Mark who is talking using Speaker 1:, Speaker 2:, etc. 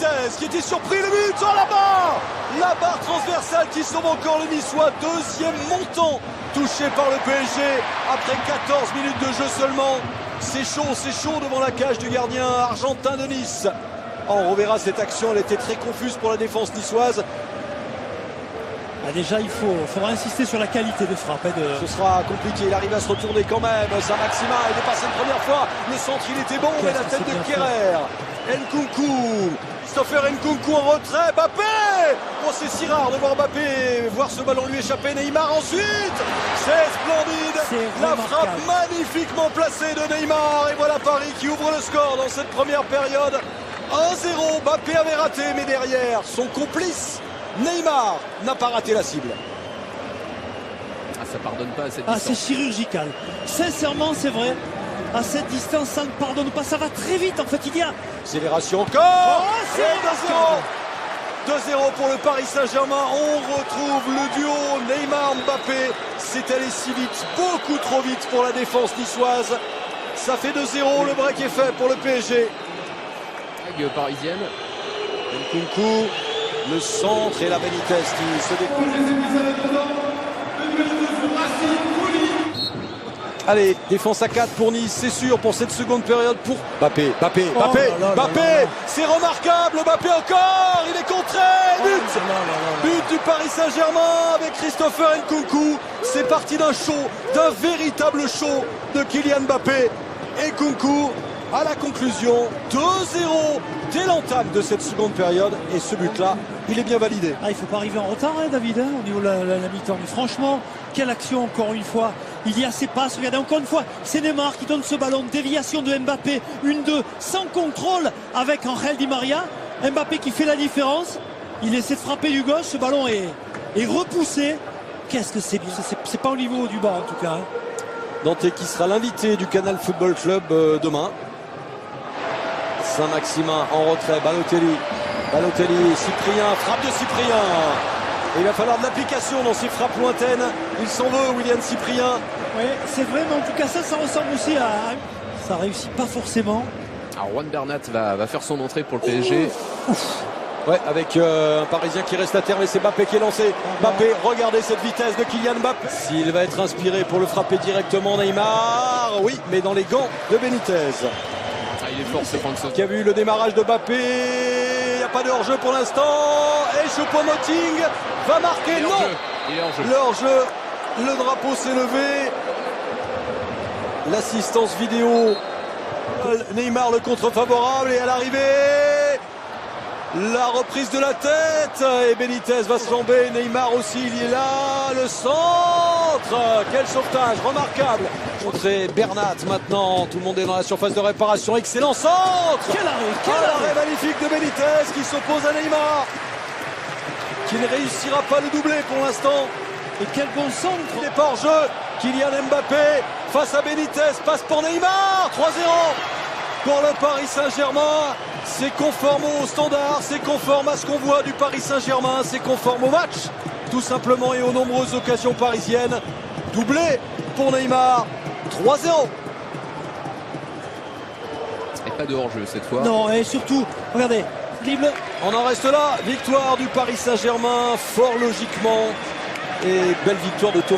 Speaker 1: Benitez qui était surpris, le but, oh la barre transversale qui sauve encore le Niçois, deuxième montant touché par le PSG après 14 minutes de jeu seulement. C'est chaud devant la cage du gardien argentin de Nice. Oh, on reverra cette action, elle était très confuse pour la défense niçoise.
Speaker 2: Ah, déjà, il faudra insister sur la qualité de frappe.
Speaker 1: Ce sera compliqué, il arrive à se retourner quand même. Saint-Maximin, il est passé une première fois. Le centre, il était bon, mais la tête de Kerrer. Nkunku, Christopher Nkunku en retrait. Mbappé! Oh, c'est si rare de voir Mbappé voir ce ballon lui échapper. Neymar ensuite. C'est splendide. La frappe magnifiquement placée de Neymar. Et voilà Paris qui ouvre le score dans cette première période. 1-0. Mbappé avait raté, mais derrière, son complice Neymar n'a pas raté la cible.
Speaker 3: Ah, ça pardonne pas à cette distance.
Speaker 2: Ah, c'est chirurgical. Sincèrement, c'est vrai. À cette distance, ça ne pardonne pas. Ça va très vite, en fait. Il y a...
Speaker 1: Accélération encore.
Speaker 2: Oh, c'est
Speaker 1: 2-0 pour le Paris Saint-Germain. On retrouve le duo Neymar-Mbappé. C'est allé si vite, beaucoup trop vite pour la défense niçoise. Ça fait 2-0. Le break est fait pour le PSG.
Speaker 3: Parisienne.
Speaker 1: Nkunku. Le centre et la Benitez qui se découvre. Allez, défense à 4 pour Nice, c'est sûr, pour cette seconde période pour Mbappé, c'est remarquable, Mbappé encore, il est contré, but du Paris Saint-Germain avec Christopher Nkunku. C'est parti d'un show, d'un véritable show de Kylian Mbappé. Nkunku à la conclusion, 2-0 dès l'entame de cette seconde période, et ce but-là, il est bien validé.
Speaker 2: Ah, il ne faut pas arriver en retard, hein, David, hein, au niveau de la mi-temps. Mais franchement, quelle action encore une fois. Il y a ses passes, regardez encore une fois, c'est Neymar qui donne ce ballon, déviation de Mbappé, 1-2, sans contrôle avec Angel Di Maria. Mbappé qui fait la différence, il essaie de frapper du gauche, ce ballon est repoussé. Qu'est-ce que c'est bien, c'est pas au niveau du bas en tout cas. Hein.
Speaker 1: Dante qui sera l'invité du Canal Football Club demain. Saint-Maximin en retrait, Balotelli, Cyprien, frappe de Cyprien. Et il va falloir de l'application dans ces frappes lointaines. Il s'en veut, William Cyprien.
Speaker 2: Oui, c'est vrai, mais en tout cas ça ressemble aussi à... Ça réussit pas forcément.
Speaker 3: Alors Juan Bernat va faire son entrée pour le PSG.
Speaker 1: Ouais, avec un Parisien qui reste à terre, mais c'est Mbappé qui est lancé. Mbappé, regardez cette vitesse de Kylian Mbappé. S'il va être inspiré pour le frapper directement, Neymar. Oui, mais dans les gants de Benitez.
Speaker 3: Il est fort ce François.
Speaker 1: Qui a vu le démarrage de Mbappé. Il n'y a pas de hors-jeu pour l'instant. Et Choupo-Moting va marquer.
Speaker 3: Il est
Speaker 1: non, le hors-jeu. Le drapeau s'est levé. L'assistance vidéo. Neymar le contre favorable. Et à l'arrivée, la reprise de la tête. Et Benitez va se tomber. Neymar aussi, il est là. Le centre. Quel sauvetage remarquable. Contré Bernat maintenant. Tout le monde est dans la surface de réparation. Excellent centre.
Speaker 2: Quel
Speaker 1: arrêt magnifique de Benitez qui s'oppose à Neymar. Qui ne réussira pas le doubler pour l'instant.
Speaker 2: Et quel bon centre.
Speaker 1: Il n'est pas hors jeu. Kylian Mbappé face à Benitez. Passe pour Neymar. 3-0 pour le Paris Saint-Germain. C'est conforme au standard. C'est conforme à ce qu'on voit du Paris Saint-Germain. C'est conforme au match. Tout simplement et aux nombreuses occasions parisiennes. Doublé pour Neymar. 3-0.
Speaker 3: Et pas de hors-jeu cette fois.
Speaker 2: Non, et surtout, regardez, dribble.
Speaker 1: On en reste là. Victoire du Paris Saint-Germain, fort logiquement. Et belle victoire de Thomas.